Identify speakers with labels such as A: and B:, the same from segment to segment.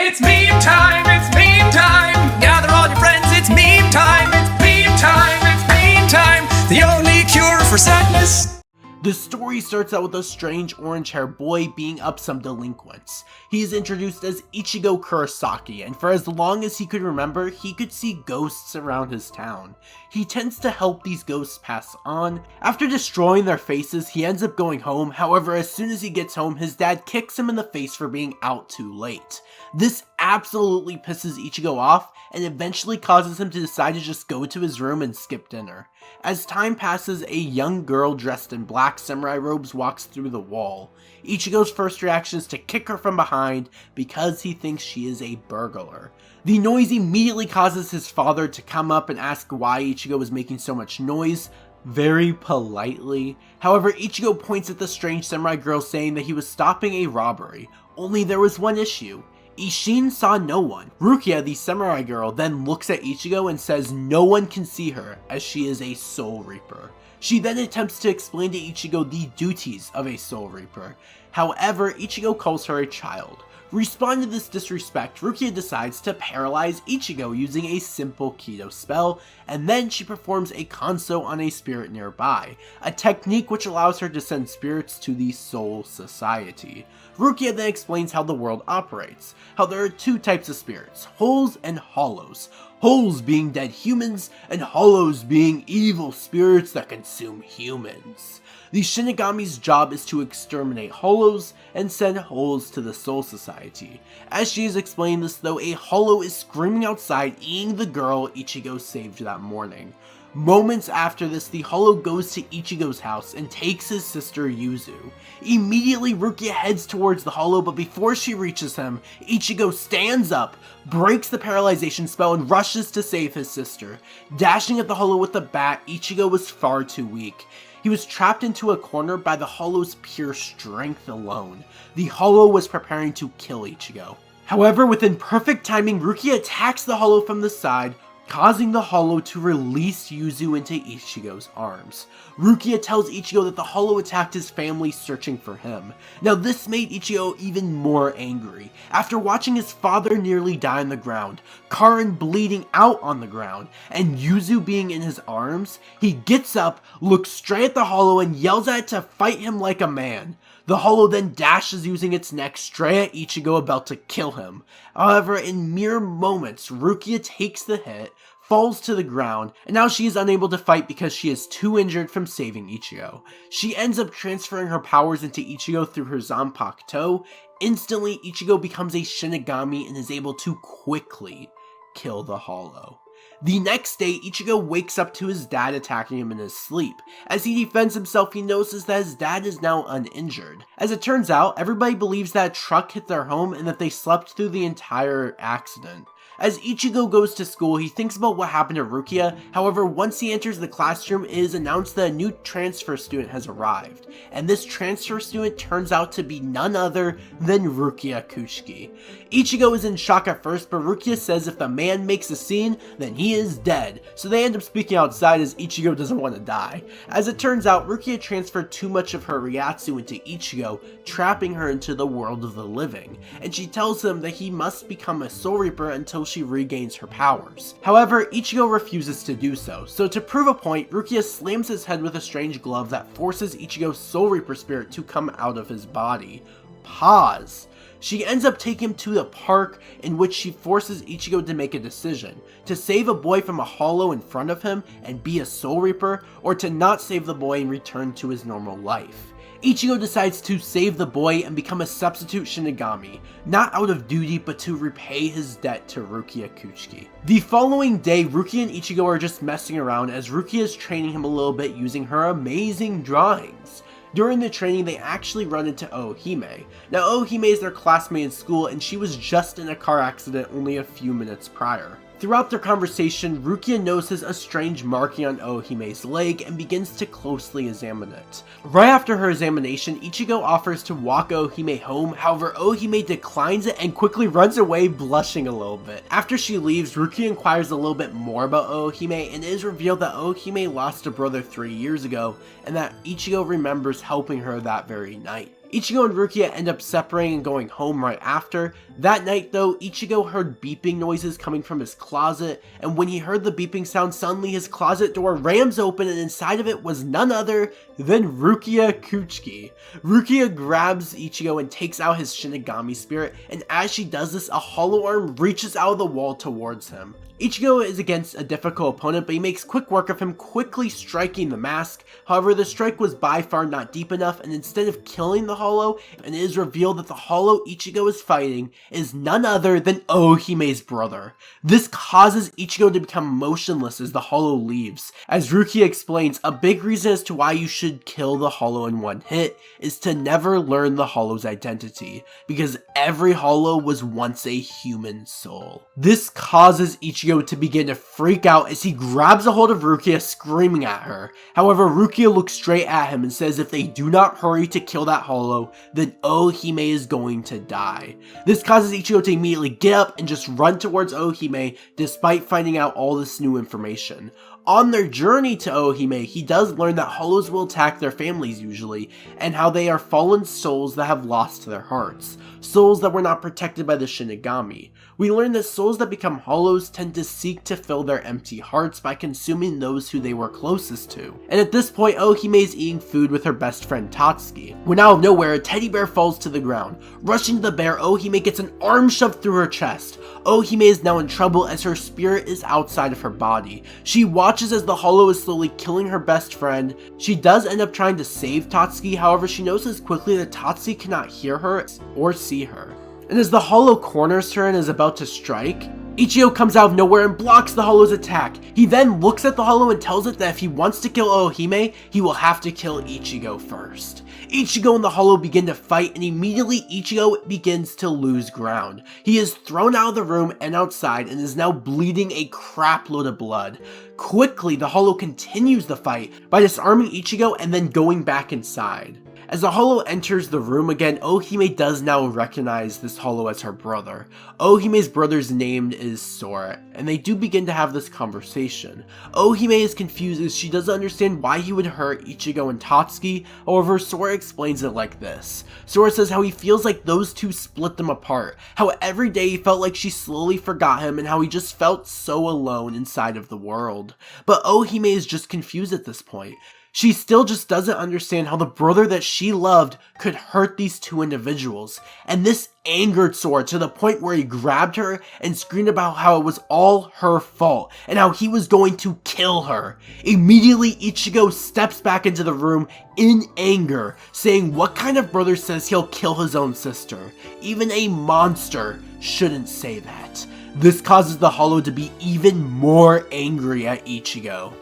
A: It's meme time, it's meme time. Gather all your friends, it's meme time. It's meme time, it's meme time. The only cure for sadness.
B: The story starts out with a strange orange-haired boy beating up some delinquents. He is introduced as Ichigo Kurosaki, and for as long as he could remember, he could see ghosts around his town. He tends to help these ghosts pass on. After destroying their faces, he ends up going home. However, as soon as he gets home, his dad kicks him in the face for being out too late. This absolutely pisses Ichigo off, and eventually causes him to decide to just go to his room and skip dinner. As time passes, a young girl dressed in black samurai robes walks through the wall. Ichigo's first reaction is to kick her from behind because he thinks she is a burglar. The noise immediately causes his father to come up and ask why Ichigo was making so much noise, very politely. However, Ichigo points at the strange samurai girl saying that he was stopping a robbery, only there was one issue. Isshin saw no one. Rukia, the samurai girl, then looks at Ichigo and says no one can see her as she is a Soul Reaper. She then attempts to explain to Ichigo the duties of a Soul Reaper. However, Ichigo calls her a child. Responding to this disrespect, Rukia decides to paralyze Ichigo using a simple Kido spell, and then she performs a Kanso on a spirit nearby, a technique which allows her to send spirits to the Soul Society. Rukia then explains how the world operates, how there are two types of spirits, wholes and hollows. Wholes being dead humans, and hollows being evil spirits that consume humans. The Shinigami's job is to exterminate hollows and send wholes to the Soul Society. As she is explaining this though, a hollow is screaming outside eating the girl Ichigo saved that morning. Moments after this, the hollow goes to Ichigo's house and takes his sister Yuzu. Immediately, Rukia heads towards the hollow, but before she reaches him, Ichigo stands up, breaks the paralyzation spell, and rushes to save his sister. Dashing at the hollow with the bat, Ichigo was far too weak. He was trapped into a corner by the hollow's pure strength alone. The hollow was preparing to kill Ichigo. However, within perfect timing, Rukia attacks the hollow from the side, causing the hollow to release Yuzu into Ichigo's arms. Rukia tells Ichigo that the hollow attacked his family searching for him. Now this made Ichigo even more angry. After watching his father nearly die on the ground, Karin bleeding out on the ground, and Yuzu being in his arms, he gets up, looks straight at the hollow, and yells at it to fight him like a man. The hollow then dashes using its neck straight at Ichigo, about to kill him. However, in mere moments, Rukia takes the hit, falls to the ground, and now she is unable to fight because she is too injured from saving Ichigo. She ends up transferring her powers into Ichigo through her Zanpakuto. Instantly, Ichigo becomes a Shinigami and is able to quickly kill the hollow. The next day, Ichigo wakes up to his dad attacking him in his sleep. As he defends himself, he notices that his dad is now uninjured. As it turns out, everybody believes that a truck hit their home and that they slept through the entire accident. As Ichigo goes to school, he thinks about what happened to Rukia. However, once he enters the classroom, it is announced that a new transfer student has arrived. And this transfer student turns out to be none other than Rukia Kuchiki. Ichigo is in shock at first, but Rukia says if the man makes a scene, then he is dead. So they end up speaking outside as Ichigo doesn't want to die. As it turns out, Rukia transferred too much of her Ryatsu into Ichigo, trapping her into the world of the living. And she tells him that he must become a Soul Reaper until she regains her powers. However, Ichigo refuses to do so, so to prove a point, Rukia slams his head with a strange glove that forces Ichigo's Soul Reaper spirit to come out of his body. Pause. She ends up taking him to the park, in which she forces Ichigo to make a decision, to save a boy from a hollow in front of him and be a Soul Reaper, or to not save the boy and return to his normal life. Ichigo decides to save the boy and become a substitute Shinigami, not out of duty but to repay his debt to Rukia Kuchiki. The following day, Rukia and Ichigo are just messing around as Rukia is training him a little bit using her amazing drawings. During the training, they actually run into Ohime. Now, Ohime is their classmate in school, and she was just in a car accident only a few minutes prior. Throughout their conversation, Rukia notices a strange marking on Ohime's leg and begins to closely examine it. Right after her examination, Ichigo offers to walk Ohime home, however Ohime declines it and quickly runs away, blushing a little bit. After she leaves, Rukia inquires a little bit more about Ohime, and it is revealed that Ohime lost a brother 3 years ago, and that Ichigo remembers helping her that very night. Ichigo and Rukia end up separating and going home right after. That night though, Ichigo heard beeping noises coming from his closet, and when he heard the beeping sound, suddenly his closet door rams open and inside of it was none other than Rukia Kuchiki. Rukia grabs Ichigo and takes out his Shinigami spirit, and as she does this, a hollow arm reaches out of the wall towards him. Ichigo is against a difficult opponent, but he makes quick work of him, quickly striking the mask. However, the strike was by far not deep enough, and instead of killing the hollow, it is revealed that the hollow Ichigo is fighting is none other than Ohime's brother. This causes Ichigo to become motionless as the hollow leaves. As Rukia explains, a big reason as to why you should kill the hollow in one hit is to never learn the hollow's identity, because every hollow was once a human soul. This causes Ichigo to begin to freak out as he grabs a hold of Rukia, screaming at her. However, Rukia looks straight at him and says if they do not hurry to kill that hollow, then Ohime is going to die. This causes Ichigo to immediately get up and just run towards Ohime despite finding out all this new information. On their journey to Ohime, he does learn that hollows will attack their families usually, and how they are fallen souls that have lost their hearts. Souls that were not protected by the Shinigami. We learn that souls that become hollows tend to seek to fill their empty hearts by consuming those who they were closest to. And at this point, Ohime is eating food with her best friend Tatsuki, when out of nowhere, a teddy bear falls to the ground. Rushing to the bear, Ohime gets an arm shoved through her chest. Ohime is now in trouble as her spirit is outside of her body. She watches as the hollow is slowly killing her best friend. She does end up trying to save Tatsuki, however she notices quickly that Tatsuki cannot hear her or see her. And as the hollow corners her and is about to strike, Ichigo comes out of nowhere and blocks the hollow's attack. He then looks at the hollow and tells it that if he wants to kill Ohime, he will have to kill Ichigo first. Ichigo and the hollow begin to fight, and immediately Ichigo begins to lose ground. He is thrown out of the room and outside and is now bleeding a crap load of blood. Quickly, the hollow continues the fight by disarming Ichigo and then going back inside. As the hollow enters the room again, Ohime does now recognize this hollow as her brother. Ohime's brother's name is Sora, and they do begin to have this conversation. Ohime is confused as she doesn't understand why he would hurt Ichigo and Tatsuki. However, Sora explains it like this. Sora says how he feels like those two split them apart, how every day he felt like she slowly forgot him, and how he just felt so alone inside of the world. But Ohime is just confused at this point. She still just doesn't understand how the brother that she loved could hurt these two individuals, and this angered Sora to the point where he grabbed her and screamed about how it was all her fault, and how he was going to kill her. Immediately, Ichigo steps back into the room in anger, saying what kind of brother says he'll kill his own sister? Even a monster shouldn't say that. This causes the hollow to be even more angry at Ichigo.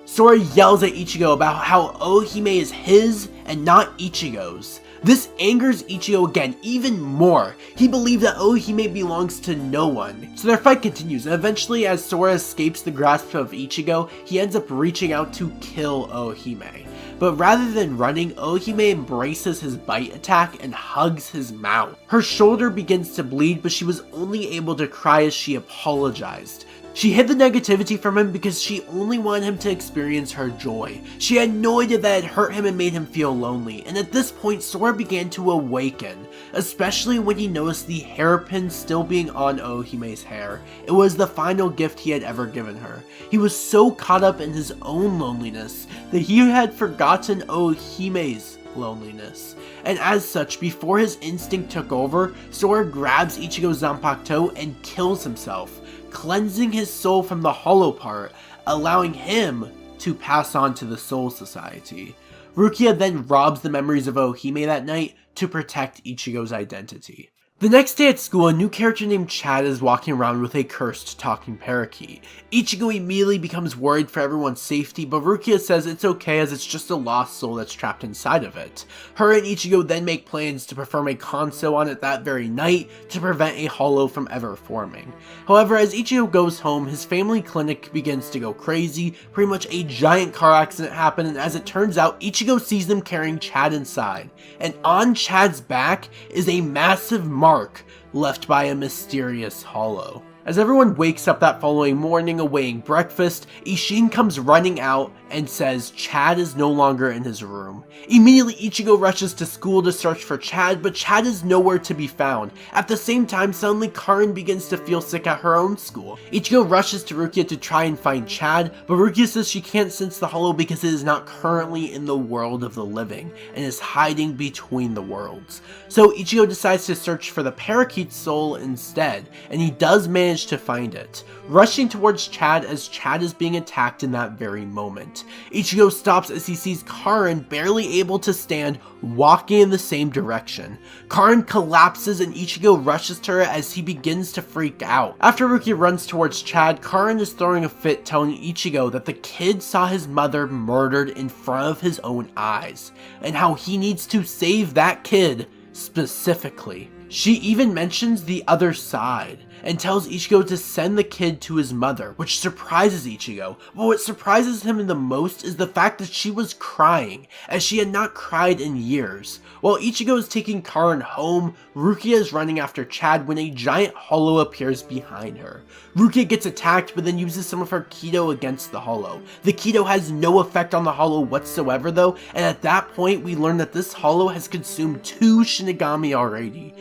B: Sora yells at Ichigo about how Ohime is his and not Ichigo's. This angers Ichigo again even more. He believes that Ohime belongs to no one. So their fight continues, and eventually as Sora escapes the grasp of Ichigo, he ends up reaching out to kill Ohime. But rather than running, Ohime embraces his bite attack and hugs his mouth. Her shoulder begins to bleed, but she was only able to cry as she apologized. She hid the negativity from him because she only wanted him to experience her joy. She had no idea that it hurt him and made him feel lonely, and at this point Sora began to awaken, especially when he noticed the hairpin still being on Ohime's hair. It was the final gift he had ever given her. He was so caught up in his own loneliness that he had forgotten Ohime's loneliness. And as such, before his instinct took over, Sora grabs Ichigo's Zanpakuto and kills himself, cleansing his soul from the hollow part, allowing him to pass on to the Soul Society. Rukia then robs the memories of Ohime that night to protect Ichigo's identity. The next day at school, a new character named Chad is walking around with a cursed talking parakeet. Ichigo immediately becomes worried for everyone's safety, but Rukia says it's okay as it's just a lost soul that's trapped inside of it. Her and Ichigo then make plans to perform a Kanso on it that very night to prevent a hollow from ever forming. However, as Ichigo goes home, his family clinic begins to go crazy. Pretty much a giant car accident happened, and as it turns out, Ichigo sees them carrying Chad inside. And on Chad's back is a massive mark left by a mysterious hollow. As everyone wakes up that following morning awaiting breakfast, Ishin comes running out and says Chad is no longer in his room. Immediately, Ichigo rushes to school to search for Chad, but Chad is nowhere to be found. At the same time, suddenly Karin begins to feel sick at her own school. Ichigo rushes to Rukia to try and find Chad, but Rukia says she can't sense the hollow because it is not currently in the world of the living, and is hiding between the worlds. So Ichigo decides to search for the parakeet's soul instead, and he does manage to find it, rushing towards Chad as Chad is being attacked in that very moment. Ichigo stops as he sees Karin barely able to stand, walking in the same direction. Karin collapses and Ichigo rushes to her as he begins to freak out. After Rukia runs towards Chad, Karin is throwing a fit, telling Ichigo that the kid saw his mother murdered in front of his own eyes, and how he needs to save that kid specifically. She even mentions the other side, and tells Ichigo to send the kid to his mother, which surprises Ichigo. But what surprises him the most is the fact that she was crying, as she had not cried in years. While Ichigo is taking Karin home, Rukia is running after Chad when a giant hollow appears behind her. Rukia gets attacked but then uses some of her Kido against the hollow. The Kido has no effect on the hollow whatsoever though, and at that point we learn that this hollow has consumed 2 Shinigami already.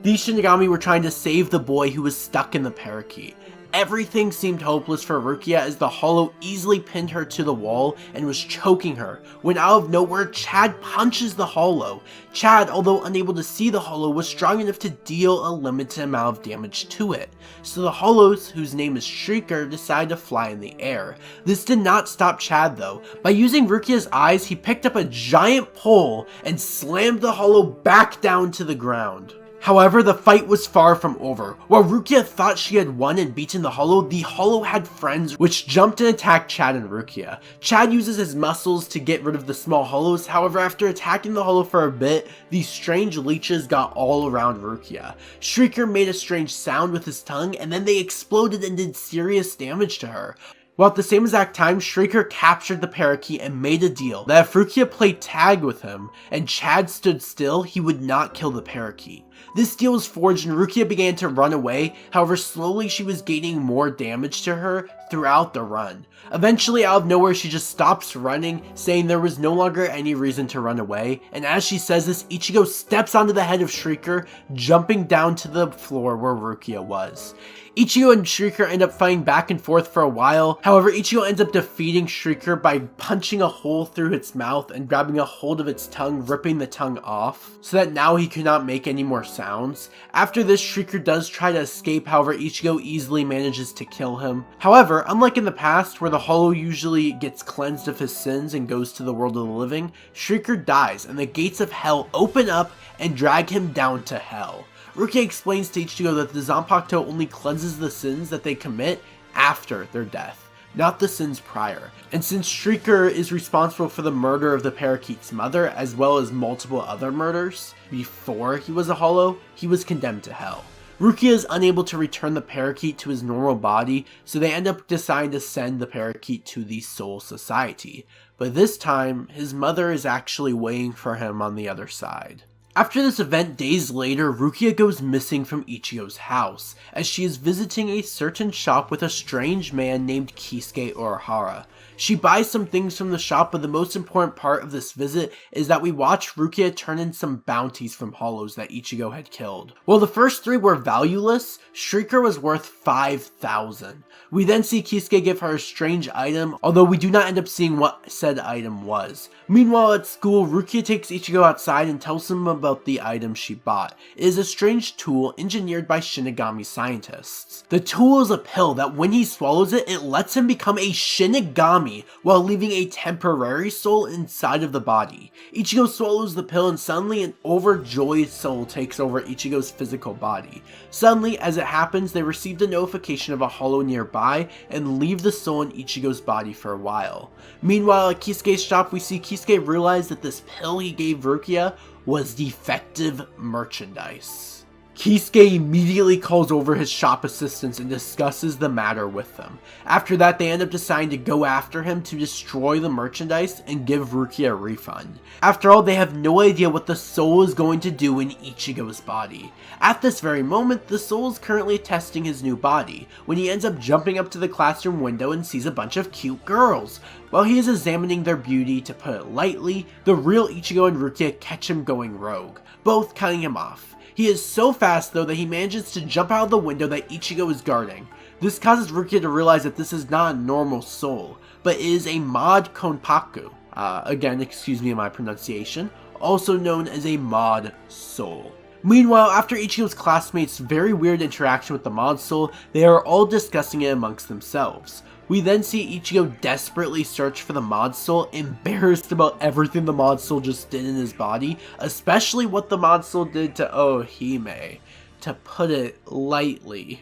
B: These Shinigami were trying to save the boy who was stuck in the parakeet. Everything seemed hopeless for Rukia as the hollow easily pinned her to the wall and was choking her, when out of nowhere Chad punches the hollow. Chad, although unable to see the hollow, was strong enough to deal a limited amount of damage to it. So the hollows, whose name is Shrieker, decide to fly in the air. This did not stop Chad though. By using Rukia's eyes, he picked up a giant pole and slammed the hollow back down to the ground. However, the fight was far from over. While Rukia thought she had won and beaten the hollow had friends which jumped and attacked Chad and Rukia. Chad uses his muscles to get rid of the small hollows, however after attacking the hollow for a bit, these strange leeches got all around Rukia. Shrieker made a strange sound with his tongue and then they exploded and did serious damage to her. While at the same exact time, Shrieker captured the parakeet and made a deal that if Rukia played tag with him and Chad stood still, he would not kill the parakeet. This deal was forged and Rukia began to run away, however slowly she was gaining more damage to her throughout the run. Eventually out of nowhere she just stops running, saying there was no longer any reason to run away, and as she says this, Ichigo steps onto the head of Shrieker, jumping down to the floor where Rukia was. Ichigo and Shrieker end up fighting back and forth for a while, however Ichigo ends up defeating Shrieker by punching a hole through its mouth and grabbing a hold of its tongue, ripping the tongue off, so that now he could not make any more sounds. After this, Shrieker does try to escape, however Ichigo easily manages to kill him. However, unlike in the past where the hollow usually gets cleansed of his sins and goes to the world of the living, Shrieker dies and the gates of hell open up and drag him down to hell. Rukia explains to Ichigo that the Zanpakuto only cleanses the sins that they commit after their death, not the sins prior. And since Shrieker is responsible for the murder of the parakeet's mother as well as multiple other murders before he was a hollow, he was condemned to hell. Rukia is unable to return the parakeet to his normal body, so they end up deciding to send the parakeet to the Soul Society. But this time, his mother is actually waiting for him on the other side. After this event, days later, Rukia goes missing from Ichigo's house, as she is visiting a certain shop with a strange man named Kisuke Urahara. She buys some things from the shop, but the most important part of this visit is that we watch Rukia turn in some bounties from hollows that Ichigo had killed. While the first 3 were valueless, Shrieker was worth 5,000. We then see Kisuke give her a strange item, although we do not end up seeing what said item was. Meanwhile at school, Rukia takes Ichigo outside and tells him about the item she bought. It is a strange tool engineered by Shinigami scientists. The tool is a pill that when he swallows it, it lets him become a Shinigami while leaving a temporary soul inside of the body. Ichigo swallows the pill and suddenly an overjoyed soul takes over Ichigo's physical body. Suddenly, as it happens, they received a notification of a hollow nearby and leave the soul in Ichigo's body for a while. Meanwhile, at Kisuke's shop, we see Kisuke realize that this pill he gave Rukia was defective merchandise. Kisuke immediately calls over his shop assistants and discusses the matter with them. After that, they end up deciding to go after him to destroy the merchandise and give Rukia a refund. After all, they have no idea what the soul is going to do in Ichigo's body. At this very moment, the soul is currently testing his new body, when he ends up jumping up to the classroom window and sees a bunch of cute girls. While he is examining their beauty, to put it lightly, the real Ichigo and Rukia catch him going rogue, both cutting him off. He is so fast though that he manages to jump out of the window that Ichigo is guarding. This causes Rukia to realize that this is not a normal soul, but is a mod konpaku. Again, excuse me my pronunciation, also known as a mod soul. Meanwhile, after Ichigo's classmates' very weird interaction with the mod soul, they are all discussing it amongst themselves. We then see Ichigo desperately search for the mod soul, embarrassed about everything the mod soul just did in his body, especially what the mod soul did to Ohime, to put it lightly.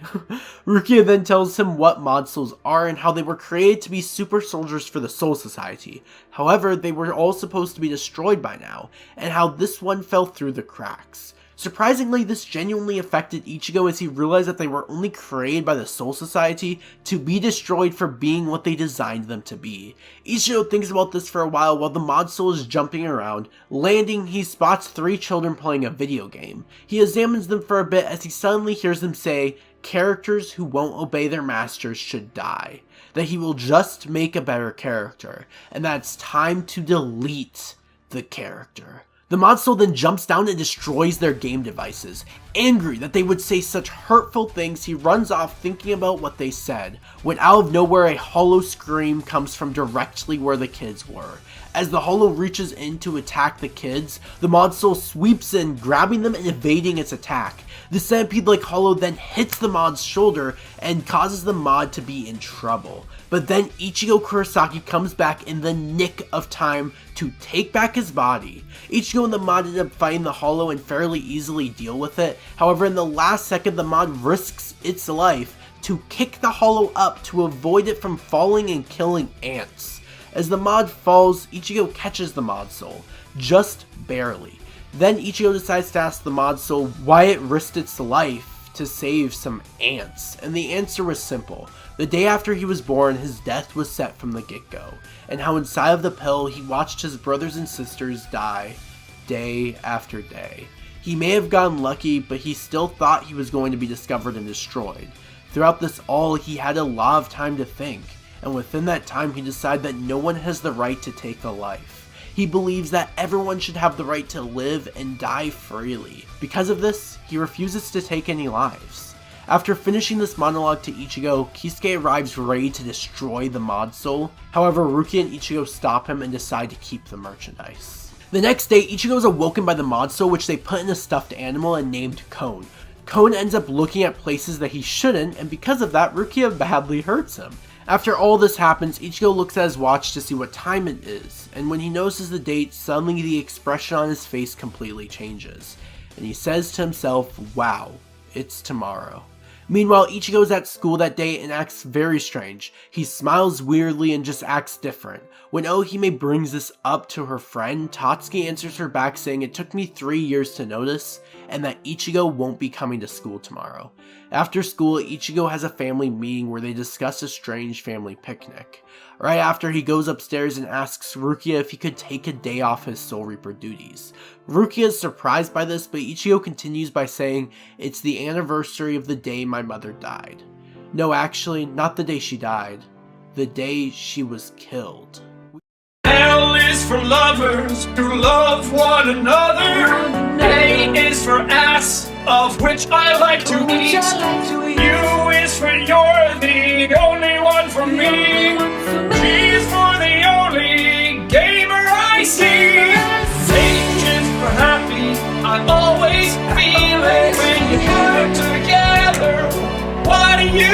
B: Rukia then tells him what mod souls are and how they were created to be super soldiers for the Soul Society. However, they were all supposed to be destroyed by now, and how this one fell through the cracks. Surprisingly, this genuinely affected Ichigo as he realized that they were only created by the Soul Society to be destroyed for being what they designed them to be. Ichigo thinks about this for a while the mod soul is jumping around. Landing, he spots 3 children playing a video game. He examines them for a bit as he suddenly hears them say, "Characters who won't obey their masters should die," that he will just make a better character, and that it's time to delete the character. The mod soul then jumps down and destroys their game devices. Angry that they would say such hurtful things, he runs off thinking about what they said, when out of nowhere a hollow scream comes from directly where the kids were. As the hollow reaches in to attack the kids, the mod soul sweeps in, grabbing them and evading its attack. The centipede-like hollow then hits the mod's shoulder and causes the mod to be in trouble. But then Ichigo Kurosaki comes back in the nick of time to take back his body. Ichigo and the mod end up fighting the hollow and fairly easily deal with it. However, in the last second, the mod risks its life to kick the hollow up to avoid it from falling and killing ants. As the mod falls, Ichigo catches the mod soul, just barely. Then Ichigo decides to ask the mod soul why it risked its life to save some ants, and the answer was simple. The day after he was born, his death was set from the get-go, and how inside of the pill he watched his brothers and sisters die, day after day. He may have gotten lucky, but he still thought he was going to be discovered and destroyed. Throughout this all, he had a lot of time to think, and within that time he decided that no one has the right to take a life. He believes that everyone should have the right to live and die freely. Because of this, he refuses to take any lives. After finishing this monologue to Ichigo, Kisuke arrives ready to destroy the mod soul. However, Rukia and Ichigo stop him and decide to keep the merchandise. The next day, Ichigo is awoken by the mod soul, which they put in a stuffed animal and named Cone. Cone ends up looking at places that he shouldn't, and because of that, Rukia badly hurts him. After all this happens, Ichigo looks at his watch to see what time it is, and when he notices the date, suddenly the expression on his face completely changes, and he says to himself, "Wow, it's tomorrow." Meanwhile, Ichigo is at school that day and acts very strange. He smiles weirdly and just acts different. When Ohime brings this up to her friend, Tatsuki answers her back saying it took me 3 years to notice, and that Ichigo won't be coming to school tomorrow. After school, Ichigo has a family meeting where they discuss a strange family picnic. Right after, he goes upstairs and asks Rukia if he could take a day off his Soul Reaper duties. Rukia is surprised by this, but Ichigo continues by saying, "It's the anniversary of the day my mother died." No, actually, not the day she died. The day she was killed.
A: L is for lovers who love one another. A is for ass, of which I like to eat. U is for you're the only one for me. G is for the only gamer I see. H is for happy, I always feel it. When you put it together, what do you